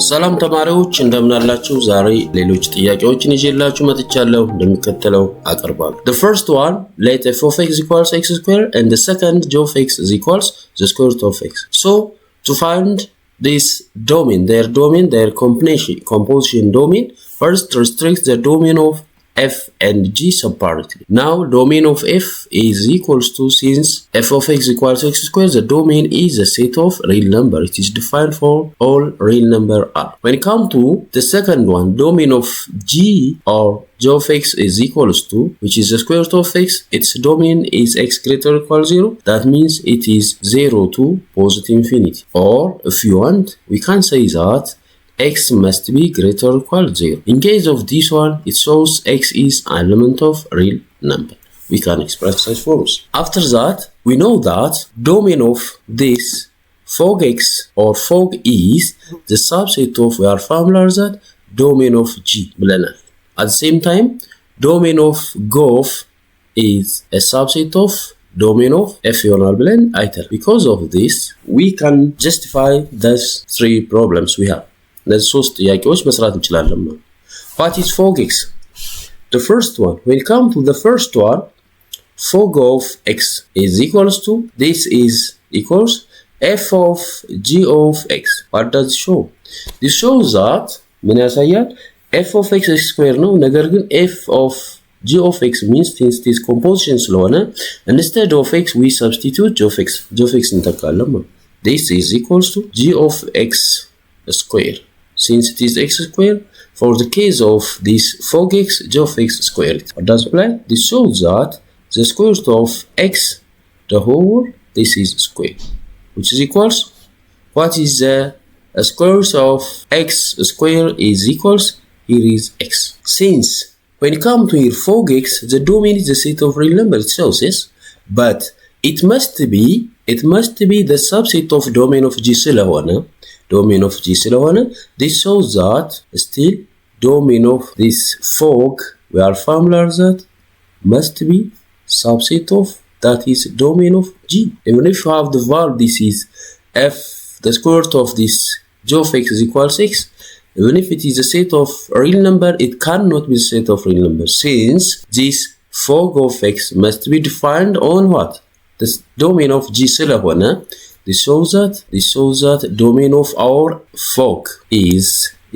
ሰላም ተማሪዎች እንደምን አላችሁ? ዛሬ ሌሎች ጥያቄዎችን ይዤላችሁ መጥቻለሁ። እንደሚከተለው አቀርባለሁ። The first one, let f of x equals x squared and the second g of x is equals the square root of x. So to find this domain, their composition domain, first restrict the domain of f and g separately. Now domain of f is equals to, since f of x equals x squared, the domain is a set of real number. It is defined for all real number r. When it comes to the second one, domain of g or g of x is equals to, which is the square root of x, its domain is x greater or equal 0. That means it is 0 to positive infinity. Or if you want, we can say that x must be greater or equal 0. In case of this one, it shows x is an element of real number. We can express such forms. After that, we know that domain of this fog x or fog is the subset of, we are familiar that domain of g. At the same time, domain of golf is a subset of domain of f ይሆናል ብለን አይተን. Because of this, we can justify these three problems we have. እነዚህ ሶስት ጥያቄዎች መስራት እንችላለን ማለት. What is fog x? The first one, when it comes to the first one, fog of x is equals to, this is equals f of g of x. What does it show? This shows that ምን ያሳያል? f of x square ነው። ነገር ግን f of g of x means since this composition ስለሆነ instead of x we substitute g of x እንተካለን ማለት. This is equals to g of x square. Since it is x squared, for the case of this fog x, g of x squared. What does apply? This shows that the square root of x, the whole, this is square, which is equals, what is the square root of x square is equals, here is x. Since when you come to here fog x, the domain is the set of real number, it shows this, but it must be the subset of domain of g ስለሆነ domain of g ስለሆነ, this shows that still domain of this fog, we are familiar that must be subset of, that is domain of g. Even if you have the value, this is f, the square root of this g of x is equals x, even if it is a set of real number, it cannot be a set of real number, since this fog of x must be defined on what? The domain of g ስለሆነ, this shows that domain of our fog is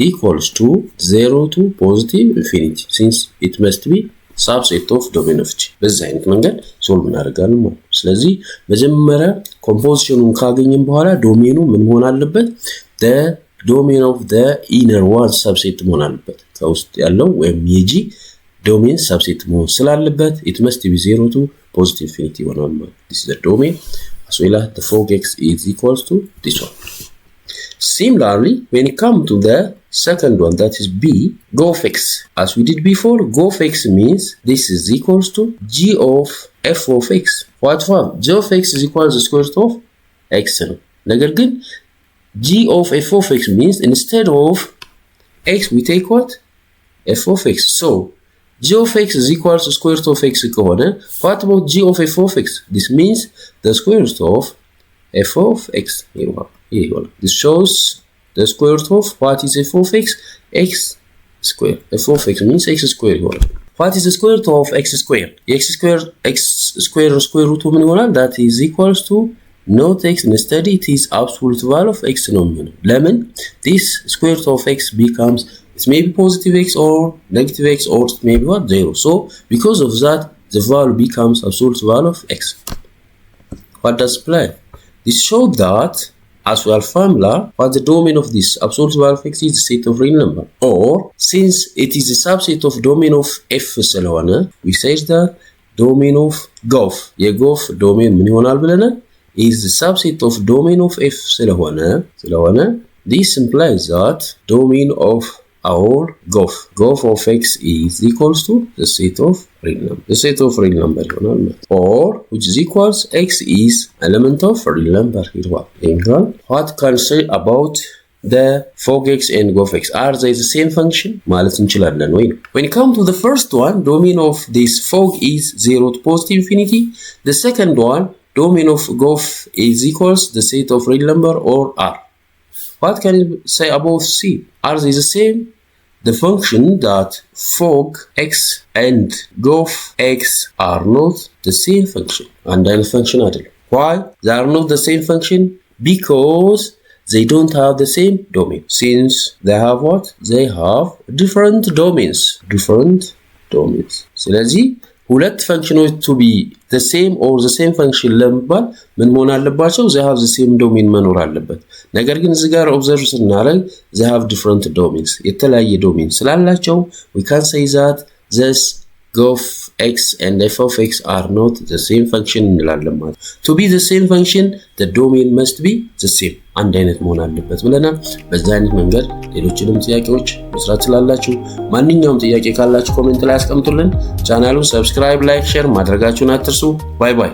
equals to 0 to positive infinity, since it must be subset of domain of g. በዚህ አይነት መንገድ ሶልቭ እናደርጋለን ማለት ነው። ስለዚህ መጀመሪያ ኮምፖዚሽኑን ካገኘን በኋላ ዶሜኑ ምን መሆን አለበት? the domain of the inner one subset መሆን አለበት። ከውስጥ ያለው ወይም የጂ ዶሜን subset መሆን ስላለበት it must be 0 to positive infinity ይሆናል ማለት ነው. This is the domain. As well as the fog x is equals to this one. Similarly, when it comes to the second one, that is b, g of x. As we did before, g of x means this is equals to g of f of x. What form? G of x is equals to the square root of x. ነገር ግን g of f of x means instead of x we take what? f of x. So g of x is equals to square root of x ከሆነ, what about g of f of x? This means the square root of f of x. This shows the square root of, what is f of x? X square. f of x means x square. What is the square root of x square? x square square root ምን ይሆናል? That is equals to not x, instead it is absolute value of x ነው የሚሆነው. ለምን? This square root of x becomes, it may be positive x or negative x, or it may be what? 0. So because of that, the value becomes absolute value of x. What does apply? This shows that, as we are familiar, what the domain of this absolute value of x is the set of real number. Or since it is a subset of domain of f ስለሆነ, we say that domain of golf, የጎፍ domain ምን ይሆናል ብለናል? is the subset of domain of f ስለሆነ, this implies that domain of our golf of x is equals to the set of real number, or which is equals x is element of real number. What can I say about the fog x and golf x? Are they the same function? ማለት እንችላለን ወይ? When it comes to the first one, domain of this fog is 0 to positive infinity. The second one, domain of golf is equals the set of real number, or r. What can you say about C? Are they the same? The function that fog x and gof x are not the same function. And then function አይደለም. Why? They are not the same function because they don't have the same domain. Since they have what? They have different domains. Different domains. ስለዚህ ሁለት ፈንክሽኖች to be the same or the same function ለመባል ምን መሆን አለባቸው? they have the same domain መኖር አለበት። ነገር ግን እዚህ ጋር ኦብዘርቭ ስናደርግ they have different domains የተለያየ ዶሜን ስላላቸው we can say that this gof x and f of x are not the same function እንላለን ማለት to be the same function the domain must be the same አንድ አይነት መሆን አለበት ብለናል። በዚህ አይነት መንገድ ሌሎችንም ጥያቄዎች መስራት ስላላችሁ ማንኛውም ጥያቄ ካላችሁ ኮሜንት ላይ አስቀምጡልን። ቻናሉን ሰብስክራይብ፣ ላይክ፣ ሼር ማድረጋችሁን አትርሱ። ባይ ባይ።